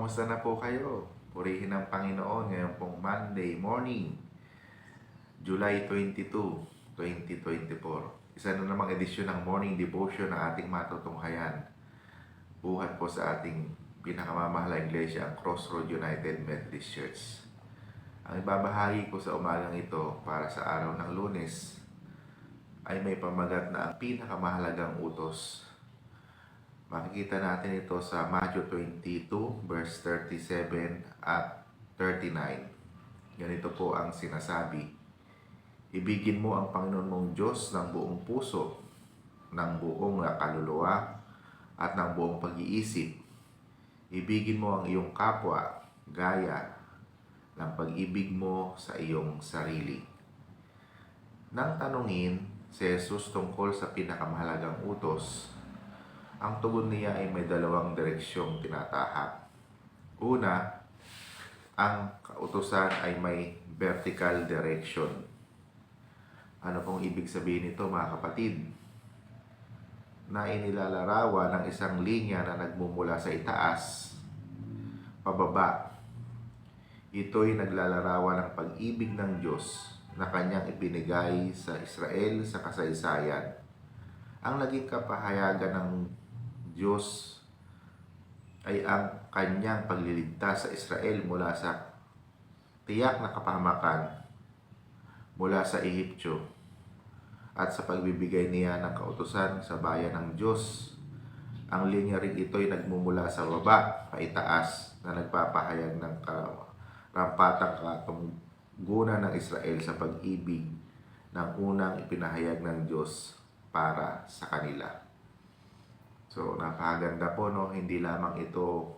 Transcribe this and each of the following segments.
Kamusta na po kayo? Purihin ang Panginoon ngayon pong Monday morning, July 22, 2024. Isa na namang edisyon ng morning devotion ng ating matutunghayan. Buhat po sa ating pinakamamahalang iglesia, ang Crossroad United Methodist Church. Ang ibabahagi ko sa umagang ito para sa araw ng Lunes ay may pamagat na ang pinakamahalagang utos. Makikita natin ito sa Matthew 22 verse 37 at 39. Ganito po ang sinasabi. Ibigin mo ang Panginoon mong Diyos ng buong puso, ng buong kaluluwa, at ng buong pag-iisip. Ibigin mo ang iyong kapwa, gaya ng pag-ibig mo sa iyong sarili. Nang tanungin si Jesus tungkol sa pinakamahalagang utos, ang tugon niya ay may dalawang direksyong tinatahak. Una, ang kautusan ay may vertical direction. Ano pong ibig sabihin nito, mga kapatid? Na inilalarawan ng isang linya na nagmumula sa itaas, pababa. Ito'y naglalarawan ng pag-ibig ng Diyos na kanyang ibinigay sa Israel sa kasaysayan. Ang naging kapahayagan ng Diyos ay ang kanyang pagliligtas sa Israel mula sa tiyak na kapahamakan mula sa Ehiptyo at sa pagbibigay niya ng kautusan sa bayan ng Diyos. Ang linya rin ito'y nagmumula sa baba paitaas na nagpapahayag ng karampatang katungkulan ng Israel sa pag-ibig ng unang ipinahayag ng Diyos para sa kanila. So, napakaganda po, no? Hindi lamang ito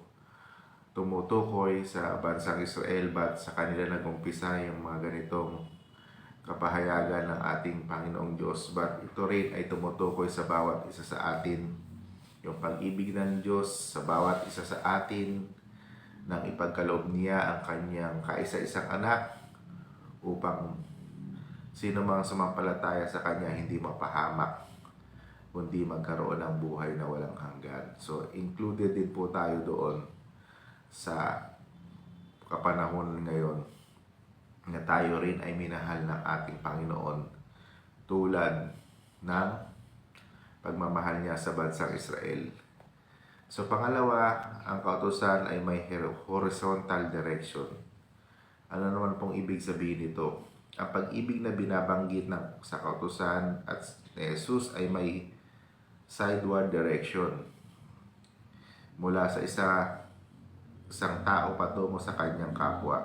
tumutukoy sa bansang Israel, but sa kanila nag-umpisa yung mga ganitong kapahayagan ng ating Panginoong Diyos. But ito rin ay tumutukoy sa bawat isa sa atin. Yung pag-ibig ng Diyos sa bawat isa sa atin nang ipagkaloob niya ang kanyang kaisa-isang anak upang sino mang sumampalataya sa kanya hindi mapahamak, kundi magkaroon ng buhay na walang hanggan. So, included din po tayo doon sa kapanahon ngayon na tayo rin ay minahal ng ating Panginoon tulad ng pagmamahal niya sa bansang Israel. So, pangalawa, ang kautusan ay may horizontal direction. Ano naman pong ibig sabihin nito? Ang pag-ibig na binabanggit sa kautusan at ni Jesus ay may sideward direction mula sa isang tao patungo sa kanyang kapwa.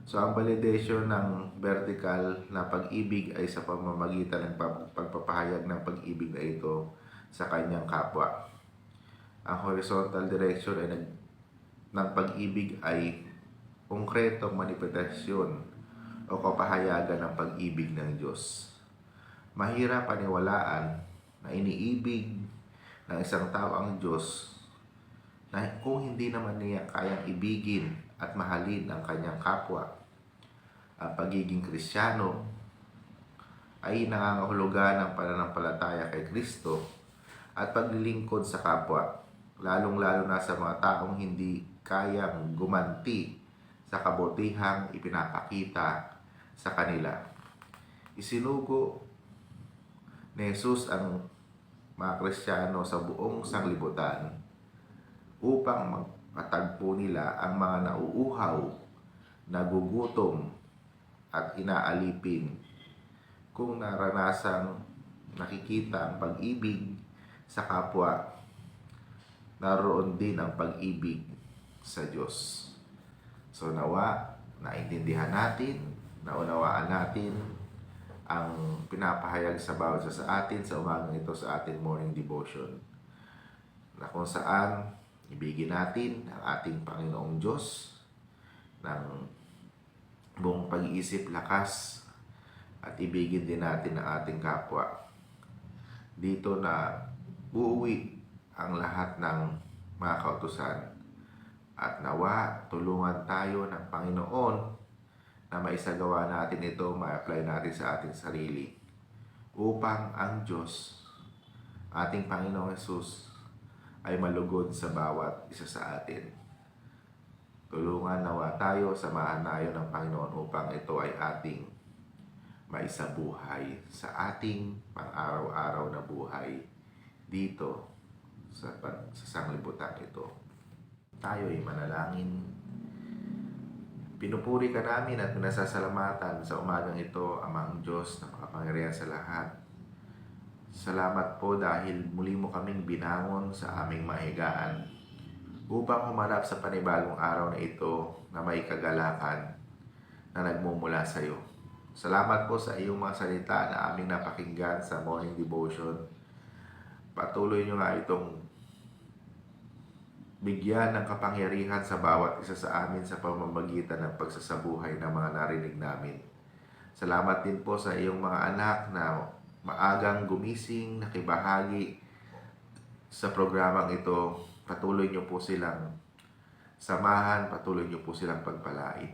So, ang validation ng vertical na pag-ibig ay sa pamamagitan ng pagpapahayag ng pag-ibig na ito sa kanyang kapwa. Ang horizontal direction ay ng pag-ibig ay konkretong manifestasyon o kapahayagan ng pag-ibig ng Diyos. Mahirap paniwalaan na iniibig ng isang tao ang Diyos na kung hindi naman niya kayang ibigin at mahalin ang kanyang kapwa. Ang pagiging Kristiyano ay nangangahulugan ng pananampalataya kay Kristo at paglilingkod sa kapwa, lalong-lalo na sa mga taong hindi kayang gumanti sa kabutihang ipinapakita sa kanila. Isinugo ni Jesus ang mga Kristiyano sa buong sanglibutan upang magpatagpo nila ang mga nauuhaw, nagugutom at inaalipin. Kung naranasang nakikita ang pag-ibig sa kapwa, naroon din ang pag-ibig sa Diyos. So nawa, naintindihan natin, naunawaan natin ang pinapahayag sa bawat isa sa atin sa umagang ito sa ating morning devotion, na kung saan ibigin natin ang ating Panginoong Diyos ng buong pag-iisip, lakas, at ibigin din natin ang ating kapwa. Dito na uuwi ang lahat ng mga kautusan, at nawa tulungan tayo ng Panginoon na maisagawa natin ito, ma-apply natin sa ating sarili upang ang Diyos, ating Panginoong Jesus, ay malugod sa bawat isa sa atin. Tulungan nawa tayo, samahan tayo ng Panginoon upang ito ay ating maisabuhay sa ating pang-araw-araw na buhay dito sa sanglibutan ito. Tayo ay manalangin. Pinupuri ka namin at pinasasalamatan sa umagang ito, Amang Diyos na makapangyarihan sa lahat. Salamat po dahil muli mo kaming binangon sa aming mahigaan upang humarap sa panibagong araw na ito na may kagalakan na nagmumula sa iyo. Salamat po sa iyong mga salita na aming napakinggan sa morning devotion. Patuloy nyo nga itong bigyan ng kapangyarihan sa bawat isa sa amin sa pamamagitan ng pagsasabuhay ng mga narinig namin. Salamat din po sa iyong mga anak na maagang gumising, nakibahagi sa programang ito. Patuloy nyo po silang samahan, patuloy nyo po silang pagpalain.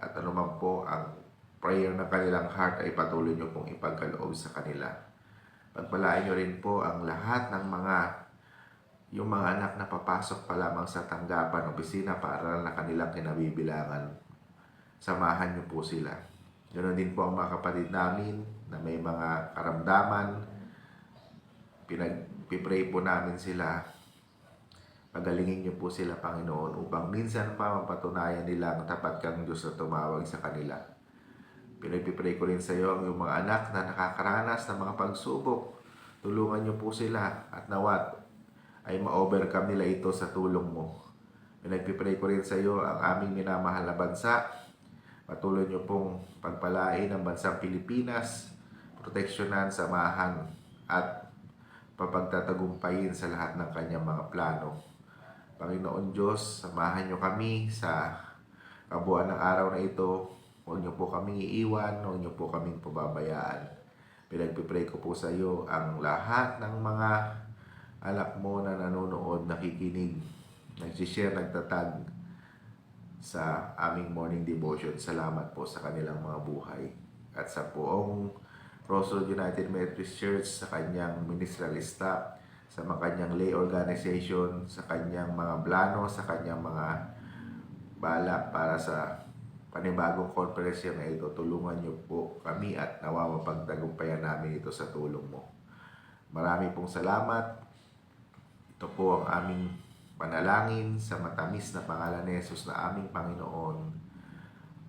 At anuman po ang prayer ng kanilang heart ay patuloy nyo pong ipagkaloob sa kanila. Pagpalain nyo rin po ang lahat ng yung mga anak na papasok pa lamang sa tanggapan, opisina para na kanilang kinabibilangan. Samahan nyo po sila. Ganoon din po ang mga kapatid namin na may mga karamdaman. Pinagpipray po namin sila. Pagalingin niyo po sila, Panginoon, upang minsan pa mapatunayan nila ang tapat kang Diyos na tumawag sa kanila. Pinagpipray ko rin sa iyo ang iyong mga anak na nakakaranas ng mga pagsubok. Tulungan niyo po sila at nawat ay ma-overcome nila ito sa tulong mo. Pinagpipray ko rin sa iyo ang aming minamahal na bansa. Patuloy niyo pong pagpalain ang bansang Pilipinas, proteksyonan, samahan at papagtatagumpayin sa lahat ng kanyang mga plano. Panginoon Diyos, samahan niyo kami sa kabuuan ng araw na ito. Huwag niyo po kaming iiwan, huwag niyo po kaming pababayaan. Pinagpipray ko po sa iyo ang lahat ng mga anak mo na nanonood, nakikinig, nagsishare, nagtatag sa aming morning devotion. Salamat po sa kanilang mga buhay. At sa buong Crossroad United Methodist Church, sa kanyang ministerial staff, sa mga kanyang lay organization, sa kanyang mga plano, sa kanyang mga balak para sa panibagong conference na ito. Tulungan niyo po kami at nawa mapagtagumpayan namin ito sa tulong mo. Marami pong salamat. Ito po ang aming panalangin sa matamis na pangalan ni Jesus na aming Panginoon.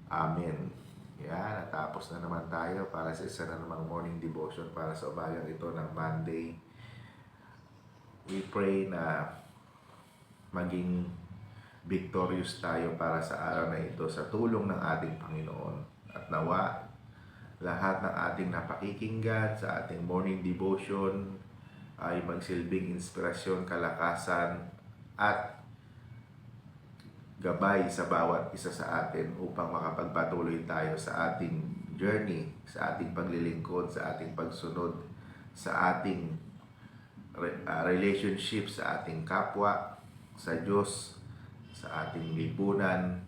Amen. Yan, natapos na naman tayo para sa isa na namang morning devotion para sa umagang ito ng Monday. We pray na maging victorious tayo para sa araw na ito sa tulong ng ating Panginoon. At nawa, lahat ng ating napakikinggan sa ating morning devotion ay magsilbing inspirasyon, kalakasan, at gabay sa bawat isa sa atin upang makapagpatuloy tayo sa ating journey, sa ating paglilingkod, sa ating pagsunod, sa ating relationship sa ating kapwa, sa Diyos, sa ating lipunan,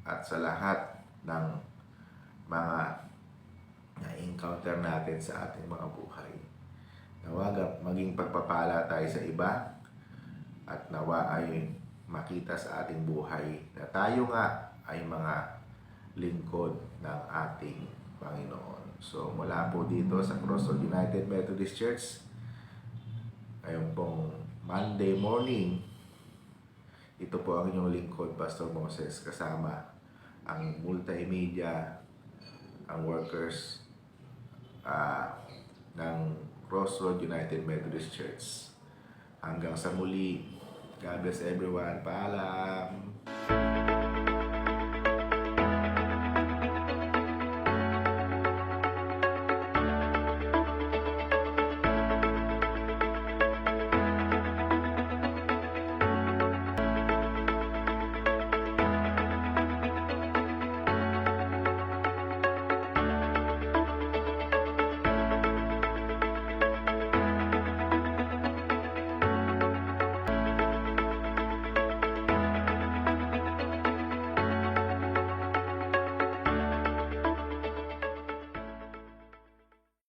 at sa lahat ng mga na-encounter natin sa ating mga buhay. Nawa maging pagpapala tayo sa iba at nawa ay makita sa ating buhay na tayo nga ay mga lingkod ng ating Panginoon. So mula po dito sa Crossroad United Methodist Church, ngayon pong Monday morning, ito po ang inyong lingkod, Pastor Moses, kasama ang multimedia, ang workers ng Crossroad United Methodist Church. Hanggang sa muli, God bless everyone. Paalam!